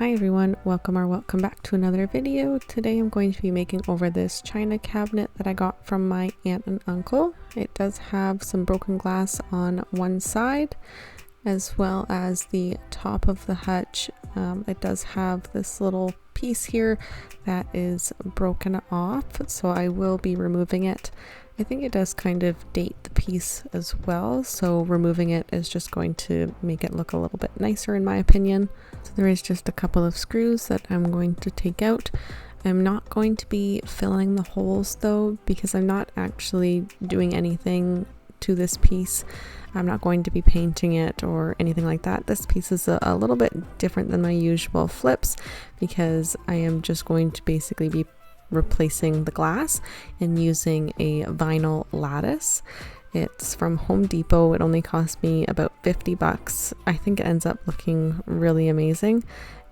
Hi everyone, welcome back to another video. Today I'm going to be making over this china cabinet that I got from my aunt and uncle. It does have some broken glass on one side as well as the top of the hutch. It does have this little piece here that is broken off, so I will be removing it. I think it does kind of date the piece as well, so removing it is just going to make it look a little bit nicer in my opinion. So there is just a couple of screws that I'm going to take out. I'm not going to be filling the holes though, because I'm not actually doing anything to this piece. I'm not going to be painting it or anything like that. This piece is a little bit different than my usual flips because I am just going to basically be replacing the glass and using a vinyl lattice. It's from Home Depot. It only cost me about 50 bucks. I think it ends up looking really amazing,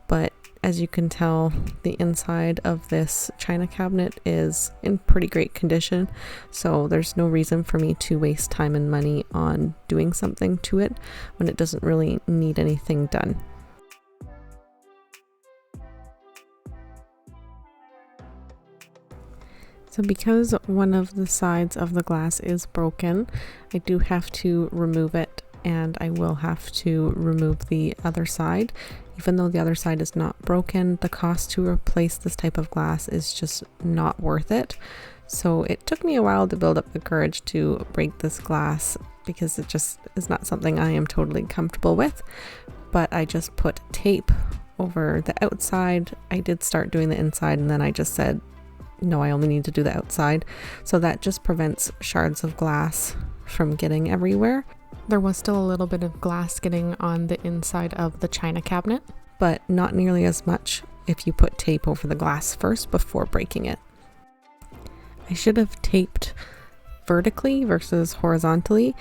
but as you can tell, the inside of this china cabinet is in pretty great condition, so there's no reason for me to waste time and money on doing something to it when it doesn't really need anything done. So because one of the sides of the glass is broken, I do have to remove it, and I will have to remove the other side. Even though the other side is not broken, the cost to replace this type of glass is just not worth it. So it took me a while to build up the courage to break this glass because it just is not something I am totally comfortable with. But I just put tape over the outside. I did start doing the inside, and then I just said, no, I only need to do the outside. So that just prevents shards of glass from getting everywhere. There was still a little bit of glass getting on the inside of the china cabinet, but not nearly as much if you put tape over the glass first before breaking it. I should have taped vertically versus horizontally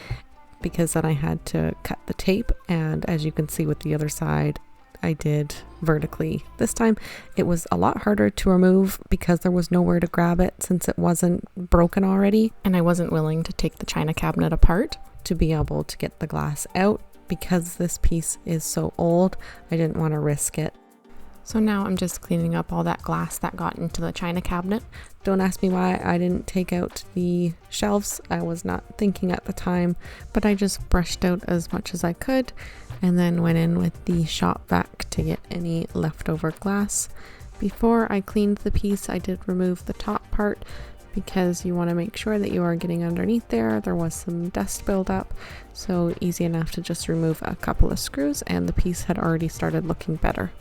because then I had to cut the tape, and as you can see with the other side, I did vertically. This time it was a lot harder to remove because there was nowhere to grab it since it wasn't broken already, and I wasn't willing to take the china cabinet apart to be able to get the glass out because this piece is so old. I didn't want to risk it. So now I'm just cleaning up all that glass that got into the china cabinet. Don't ask me why I didn't take out the shelves. I was not thinking at the time, but I just brushed out as much as I could and then went in with the shop vac to get any leftover glass. Before I cleaned the piece, I did remove the top part because you want to make sure that you are getting underneath there. There was some dust buildup, so easy enough to just remove a couple of screws and the piece had already started looking better.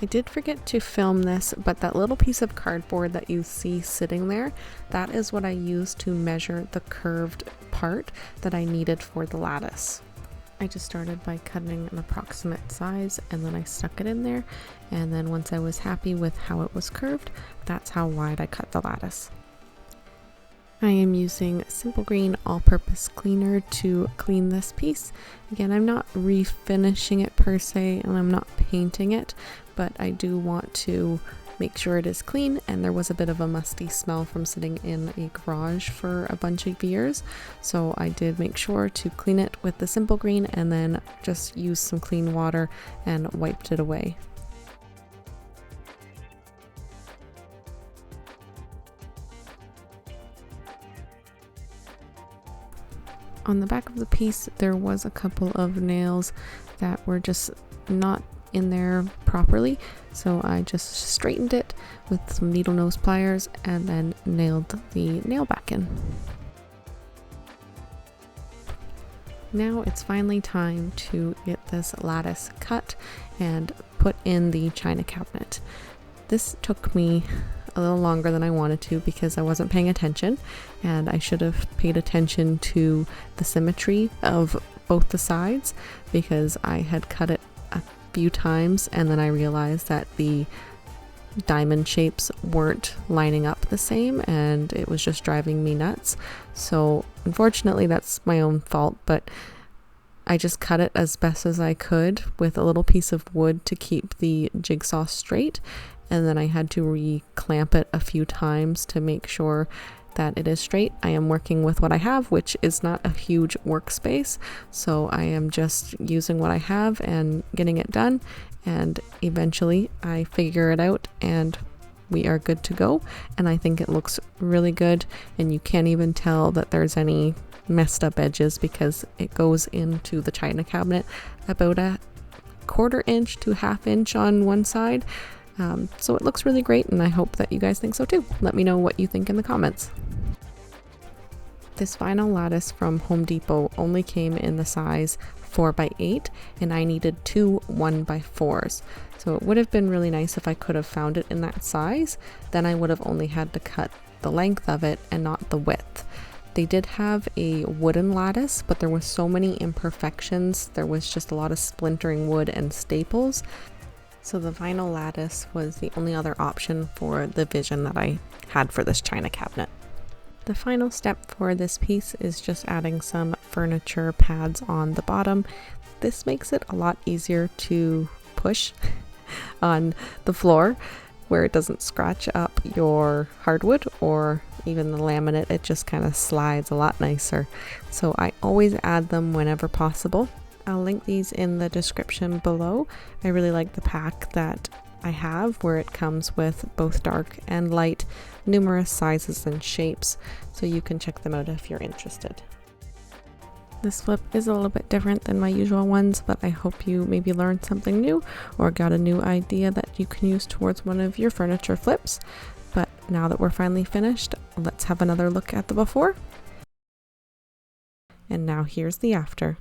I did forget to film this, but that little piece of cardboard that you see sitting there, that is what I used to measure the curved part that I needed for the lattice. I just started by cutting an approximate size and then I stuck it in there, and then once I was happy with how it was curved, that's how wide I cut the lattice. I am using Simple Green all-purpose cleaner to clean this piece. Again, I'm not refinishing it per se and I'm not painting it, but I do want to make sure it is clean, and there was a bit of a musty smell from sitting in a garage for a bunch of years, so I did make sure to clean it with the Simple Green and then just use some clean water and wiped it away. On the back of the piece, there was a couple of nails that were just not in there properly, so I just straightened it with some needle nose pliers and then nailed the nail back in. Now it's finally time to get this lattice cut and put in the china cabinet. This took me a little longer than I wanted to because I wasn't paying attention, and I should have paid attention to the symmetry of both the sides because I had cut it a few times and then I realized that the diamond shapes weren't lining up the same and it was just driving me nuts. So unfortunately that's my own fault, but I just cut it as best as I could with a little piece of wood to keep the jigsaw straight, and then I had to re-clamp it a few times to make sure that it is straight. I am working with what I have, which is not a huge workspace, so I am just using what I have and getting it done, and eventually I figure it out and we are good to go. And I think it looks really good, and you can't even tell that there's any messed up edges because it goes into the china cabinet about a 1/4 inch to 1/2 inch on one side. So it looks really great, and I hope that you guys think so too. Let me know what you think in the comments. This vinyl lattice from Home Depot only came in the size 4x8, and I needed two 1x4s. So it would have been really nice if I could have found it in that size. Then I would have only had to cut the length of it and not the width. They did have a wooden lattice, but there was so many imperfections. There was just a lot of splintering wood and staples. So the vinyl lattice was the only other option for the vision that I had for this china cabinet. The final step for this piece is just adding some furniture pads on the bottom. This makes it a lot easier to push on the floor where it doesn't scratch up your hardwood or even the laminate. It just kind of slides a lot nicer. So I always add them whenever possible. I'll link these in the description below. I really like the pack that I have where it comes with both dark and light, numerous sizes and shapes, so you can check them out if you're interested. This flip is a little bit different than my usual ones, but I hope you maybe learned something new or got a new idea that you can use towards one of your furniture flips. But now that we're finally finished, let's have another look at the before. And now here's the after.